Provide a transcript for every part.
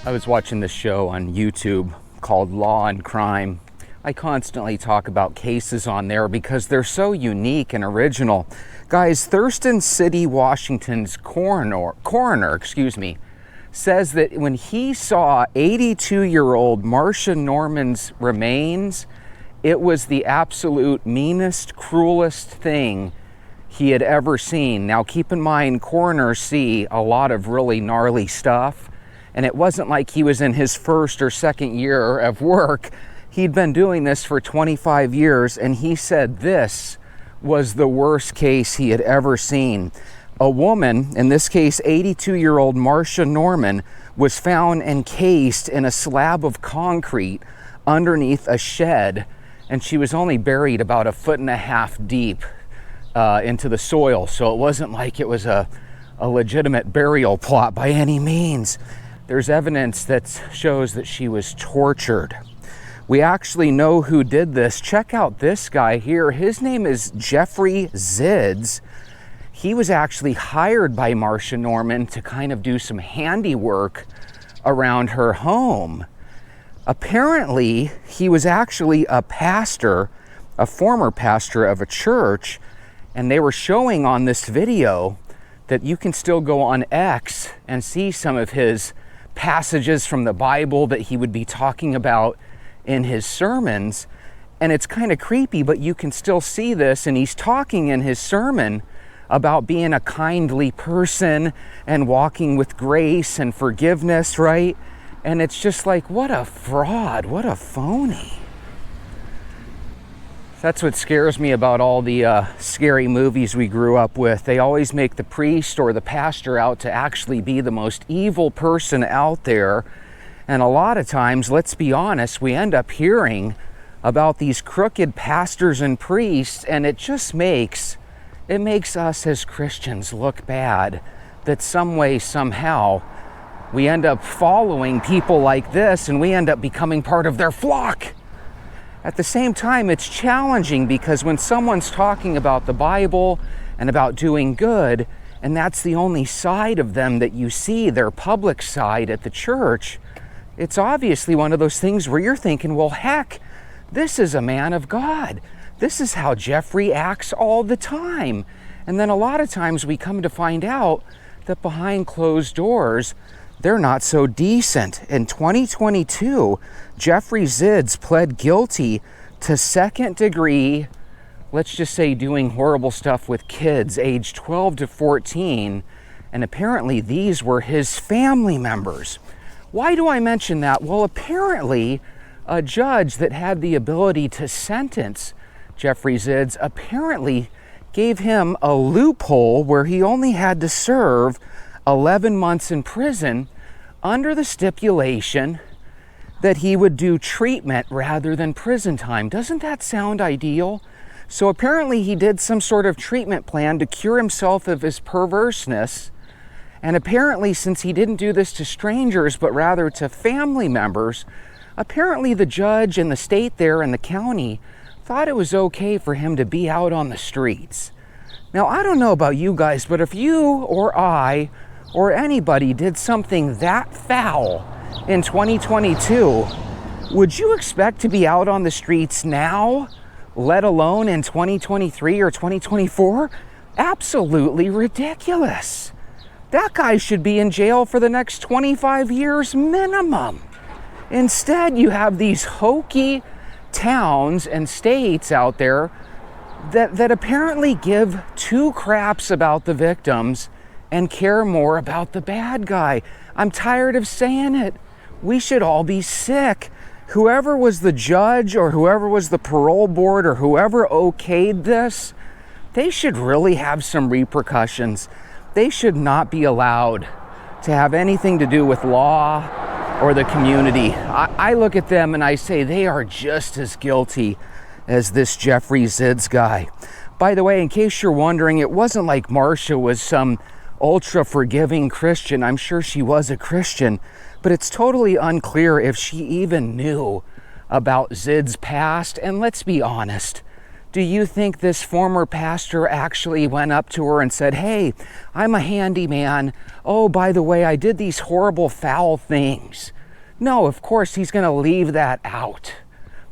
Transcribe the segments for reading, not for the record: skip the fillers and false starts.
I was watching this show on YouTube called Law and Crime. I constantly talk about cases on there because they're so unique and original. Guys, Thurston City, Washington's coroner, says that when he saw 82-year-old Marcia Norman's remains, it was the absolute meanest, cruelest thing he had ever seen. Now, keep in mind, coroners see a lot of really gnarly stuff, and it wasn't like he was in his first or second year of work. He'd been doing this for 25 years, and he said this was the worst case he had ever seen. A woman, in this case 82-year-old Marcia Norman, was found encased in a slab of concrete underneath a shed, and she was only buried about 1.5 feet deep into the soil, so it wasn't like it was a legitimate burial plot by any means. There's evidence that shows that she was tortured. We actually know who did this. Check out this guy here. His name is Jeffrey Zids. He was actually hired by Marcia Norman to kind of do some handiwork around her home. Apparently, he was actually a pastor, a former pastor of a church, and they were showing on this video that you can still go on X and see some of his passages from the Bible that he would be talking about in his sermons. And it's kind of creepy, but you can still see this, and he's talking in his sermon about being a kindly person and walking with grace and forgiveness, right? And it's just like, what a fraud, what a phony. That's what scares me about all the scary movies we grew up with. They always make the priest or the pastor out to actually be the most evil person out there. And a lot of times, let's be honest, we end up hearing about these crooked pastors and priests, and it just makes us as Christians look bad that some way, somehow, we end up following people like this and we end up becoming part of their flock. At the same time, it's challenging because when someone's talking about the Bible and about doing good, and that's the only side of them that you see, their public side at the church, it's obviously one of those things where you're thinking, well, heck, this is a man of God. This is how Jeffrey acts all the time. And then a lot of times we come to find out that behind closed doors, they're not so decent. In 2022, Jeffrey Zids pled guilty to second-degree, let's just say doing horrible stuff with kids aged 12 to 14, and apparently these were his family members. Why do I mention that? Well, apparently a judge that had the ability to sentence Jeffrey Zids apparently gave him a loophole where he only had to serve 11 months in prison under the stipulation that he would do treatment rather than prison time. Doesn't that sound ideal? So apparently he did some sort of treatment plan to cure himself of his perverseness. And apparently, since he didn't do this to strangers, but rather to family members, apparently the judge and the state there and the county thought it was okay for him to be out on the streets. Now, I don't know about you guys, but if you or I or anybody did something that foul in 2022, would you expect to be out on the streets now, let alone in 2023 or 2024? Absolutely ridiculous. That guy should be in jail for the next 25 years minimum. Instead, you have these hokey towns and states out there that apparently give two craps about the victims and care more about the bad guy. I'm tired of saying it. We should all be sick. Whoever was the judge or whoever was the parole board or whoever okayed this, they should really have some repercussions. They should not be allowed to have anything to do with law or the community. I look at them and I say they are just as guilty as this Jeffrey Zids guy. By the way, in case you're wondering, it wasn't like Marcia was some ultra forgiving Christian. I'm sure she was a Christian, but it's totally unclear if she even knew about Zids' past. And let's be honest, Do you think this former pastor actually went up to her and said, hey, I'm a handyman. Oh, by the way, I did these horrible, foul things? No, of course, he's going to leave that out.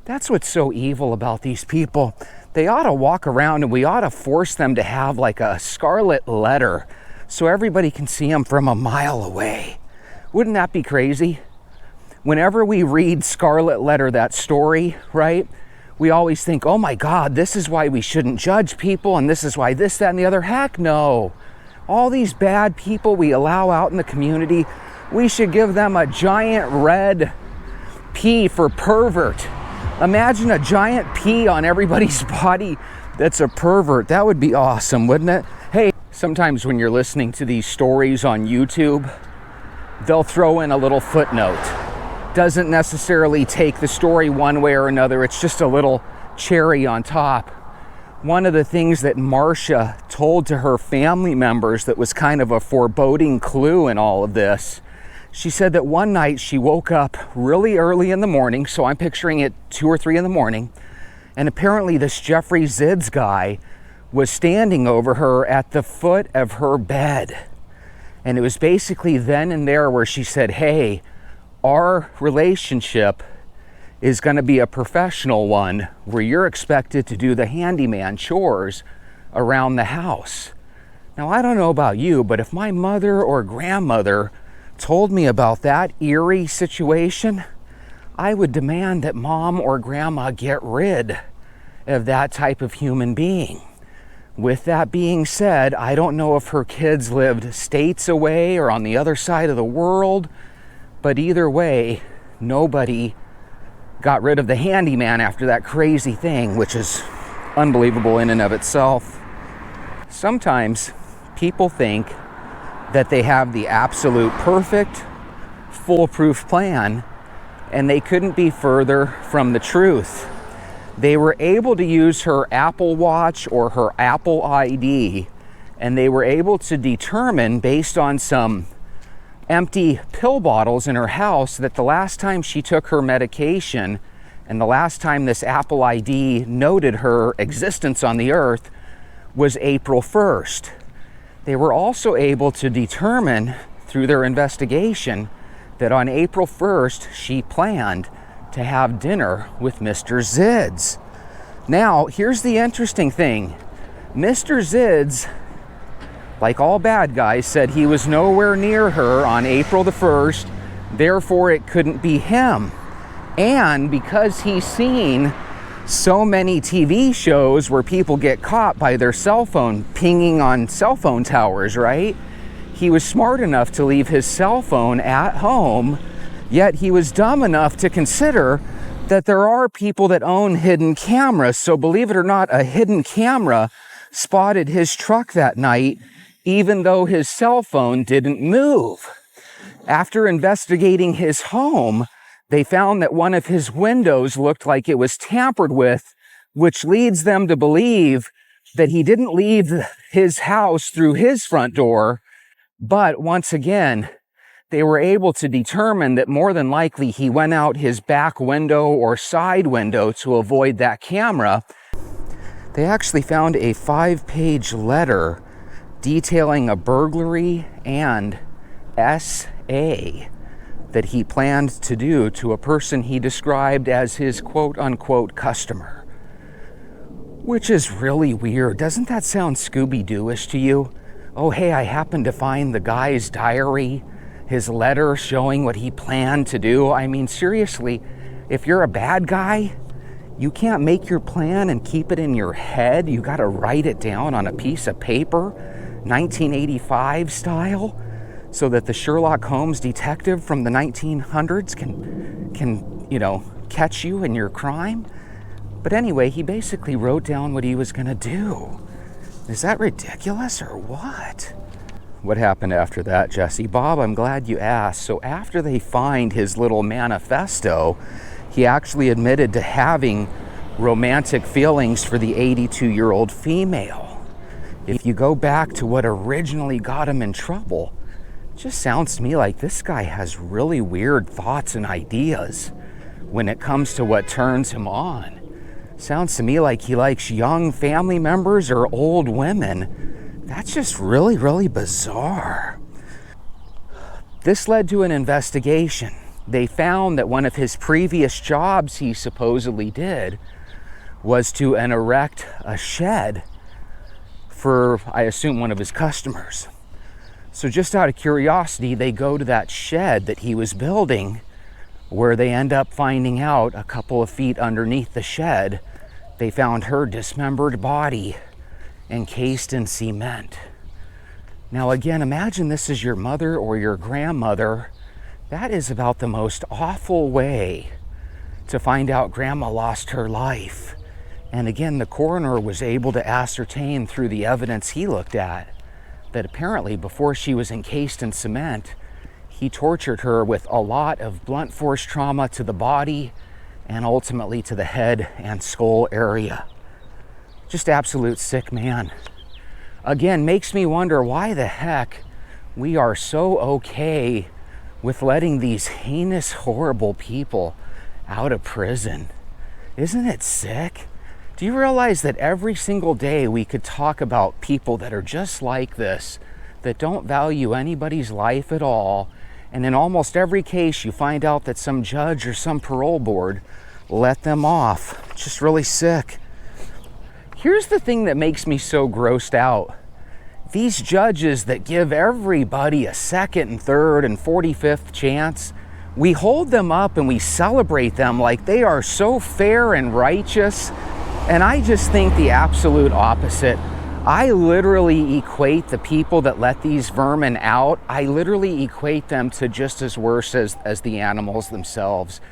That's what's so evil about these people. They ought to walk around and we ought to force them to have like a Scarlet Letter so everybody can see them from a mile away. Wouldn't that be crazy? Whenever we read Scarlet Letter, that story, right? We always think, oh my God, this is why we shouldn't judge people and this is why this, that, and the other. Heck no. All these bad people we allow out in the community, we should give them a giant red P for pervert. Imagine a giant P on everybody's body that's a pervert. That would be awesome, wouldn't it? Hey, sometimes when you're listening to these stories on YouTube, they'll throw in a little footnote. Doesn't necessarily take the story one way or another. It's just a little cherry on top. One of the things that Marcia told to her family members that was kind of a foreboding clue in all of this, she said that one night she woke up really early in the morning, so I'm picturing it 2 or 3 in the morning, and apparently this Jeffrey Zids guy was standing over her at the foot of her bed. And it was basically then and there where she said, hey, our relationship is going to be a professional one where you're expected to do the handyman chores around the house. Now, I don't know about you, but if my mother or grandmother told me about that eerie situation, I would demand that mom or grandma get rid of that type of human being. With that being said, I don't know if her kids lived states away or on the other side of the world, but either way, nobody got rid of the handyman after that crazy thing, which is unbelievable in and of itself. Sometimes people think that they have the absolute perfect, foolproof plan, and they couldn't be further from the truth. They were able to use her Apple Watch or her Apple ID, and they were able to determine based on some empty pill bottles in her house that the last time she took her medication and the last time this Apple ID noted her existence on the earth was April 1st. They were also able to determine through their investigation that on April 1st, she planned to have dinner with Mr. Zids. Now, here's the interesting thing. Mr. Zids, like all bad guys, said he was nowhere near her on April the 1st, therefore it couldn't be him. And because he's seen so many TV shows where people get caught by their cell phone pinging on cell phone towers, right? He was smart enough to leave his cell phone at home, yet he was dumb enough to consider that there are people that own hidden cameras. So believe it or not, a hidden camera spotted his truck that night, even though his cell phone didn't move. After investigating his home, they found that one of his windows looked like it was tampered with, which leads them to believe that he didn't leave his house through his front door. But once again, they were able to determine that more than likely he went out his back window or side window to avoid that camera. They actually found a 5-page letter detailing a burglary and SA that he planned to do to a person he described as his quote-unquote customer. Which is really weird. Doesn't that sound Scooby-Doo-ish to you? Oh, hey, I happened to find the guy's diary, his letter showing what he planned to do. I mean, seriously, if you're a bad guy, you can't make your plan and keep it in your head. You gotta write it down on a piece of paper, 1985 style, so that the Sherlock Holmes detective from the 1900s can catch you in your crime. But anyway, he basically wrote down what he was gonna do. Is that ridiculous or what? What happened after that, Jesse? Bob, I'm glad you asked. So after they find his little manifesto, he actually admitted to having romantic feelings for the 82-year-old female. If you go back to what originally got him in trouble, it just sounds to me like this guy has really weird thoughts and ideas when it comes to what turns him on. Sounds to me like he likes young family members or old women. That's just really, really bizarre. This led to an investigation. They found that one of his previous jobs he supposedly did was to erect a shed for, I assume, one of his customers. So just out of curiosity, they go to that shed that he was building, where they end up finding out a couple of feet underneath the shed, they found her dismembered body encased in cement. Now again, imagine this is your mother or your grandmother. That is about the most awful way to find out grandma lost her life. And again, the coroner was able to ascertain through the evidence he looked at that apparently before she was encased in cement, he tortured her with a lot of blunt force trauma to the body and ultimately to the head and skull area. Just absolute sick man. Again, makes me wonder why the heck we are so okay with letting these heinous, horrible people out of prison. Isn't it sick? Do you realize that every single day we could talk about people that are just like this, that don't value anybody's life at all, and in almost every case you find out that some judge or some parole board let them off. Just really sick. Here's the thing that makes me so grossed out. These judges that give everybody a second and third and 45th chance, we hold them up and we celebrate them like they are so fair and righteous. And I just think the absolute opposite. I literally equate the people that let these vermin out, I literally equate them to just as worse as the animals themselves.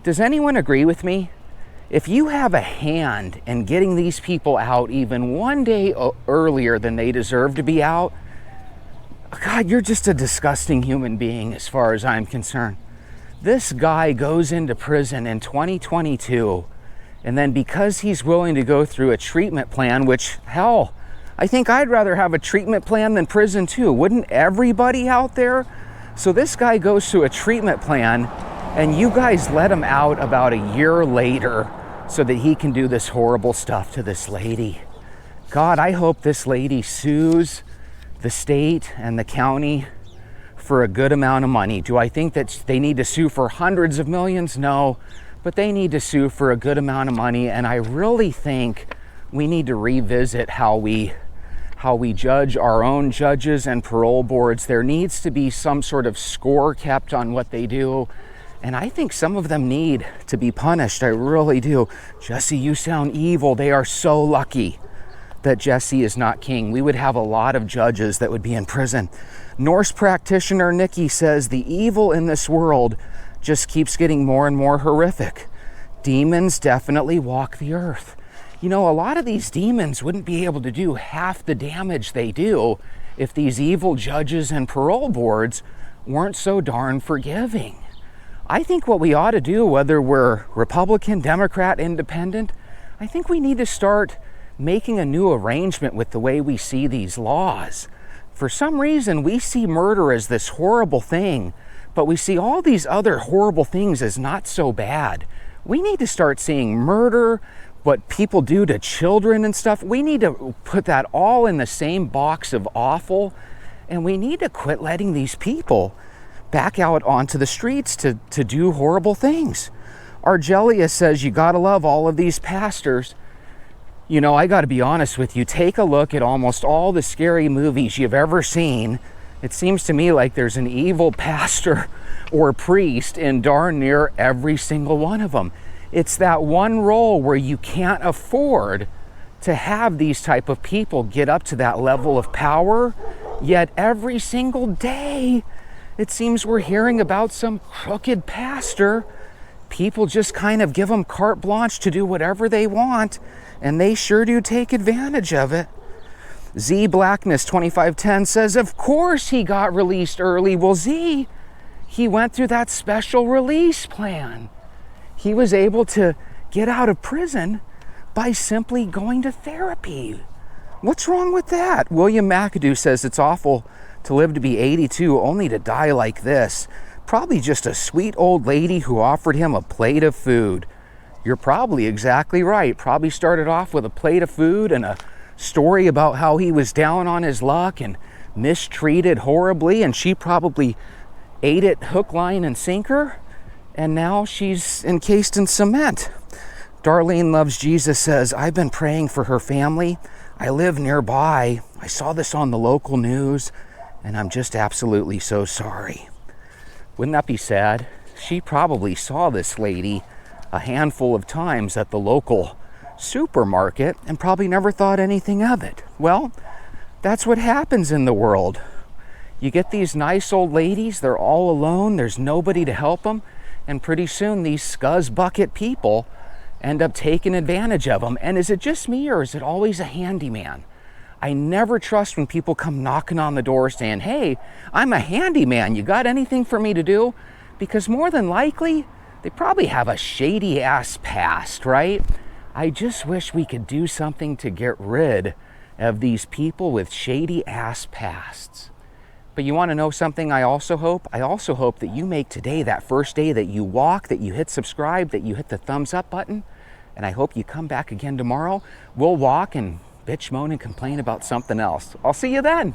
Does anyone agree with me? If you have a hand in getting these people out even one day earlier than they deserve to be out, God, you're just a disgusting human being as far as I'm concerned. This guy goes into prison in 2022, and then because he's willing to go through a treatment plan, which, hell, I think I'd rather have a treatment plan than prison too. Wouldn't everybody out there? So this guy goes through a treatment plan, and you guys let him out about a year later so that he can do this horrible stuff to this lady. God, I hope this lady sues the state and the county for a good amount of money. Do I think that they need to sue for hundreds of millions? No, but they need to sue for a good amount of money. And I really think we need to revisit how we judge our own judges and parole boards. There needs to be some sort of score kept on what they do. And I think some of them need to be punished. I really do. Jesse, you sound evil. They are so lucky that Jesse is not king. We would have a lot of judges that would be in prison. Norse practitioner Nikki says the evil in this world just keeps getting more and more horrific. Demons definitely walk the earth. You know, a lot of these demons wouldn't be able to do half the damage they do if these evil judges and parole boards weren't so darn forgiving. I think what we ought to do, whether we're Republican, Democrat, Independent, I think we need to start making a new arrangement with the way we see these laws. For some reason, we see murder as this horrible thing, but we see all these other horrible things as not so bad. We need to start seeing murder, what people do to children and stuff. We need to put that all in the same box of awful, and we need to quit letting these people back out onto the streets to do horrible things. Argelia says you gotta love all of these pastors. You know, I gotta be honest with you, take a look at almost all the scary movies you've ever seen. It seems to me like there's an evil pastor or priest in darn near every single one of them. It's that one role where you can't afford to have these type of people get up to that level of power, yet every single day it seems we're hearing about some crooked pastor. People just kind of give them carte blanche to do whatever they want, and they sure do take advantage of it. Z Blackness 2510 says, of course he got released early. Well, Z, he went through that special release plan. He was able to get out of prison by simply going to therapy. What's wrong with that? William McAdoo says it's awful to live to be 82 only to die like this. Probably just a sweet old lady who offered him a plate of food. You're probably exactly right. Probably started off with a plate of food and a story about how he was down on his luck and mistreated horribly, and she probably ate it hook, line, and sinker, and now she's encased in cement. Darlene Loves Jesus says, I've been praying for her family. I live nearby. I saw this on the local news, and I'm just absolutely so sorry. Wouldn't that be sad? She probably saw this lady a handful of times at the local supermarket and probably never thought anything of it. Well, that's what happens in the world. You get these nice old ladies, they're all alone, there's nobody to help them, and pretty soon these scuzz bucket people end up taking advantage of them. And is it just me, or is it always a handyman? I never trust when people come knocking on the door saying, hey, I'm a handyman, you got anything for me to do? Because more than likely, they probably have a shady ass past, right? I just wish we could do something to get rid of these people with shady ass pasts. But you want to know something I also hope? I also hope that you make today that first day that you walk, that you hit subscribe, that you hit the thumbs up button. And I hope you come back again tomorrow. We'll walk and bitch, moan, and complain about something else. I'll see you then.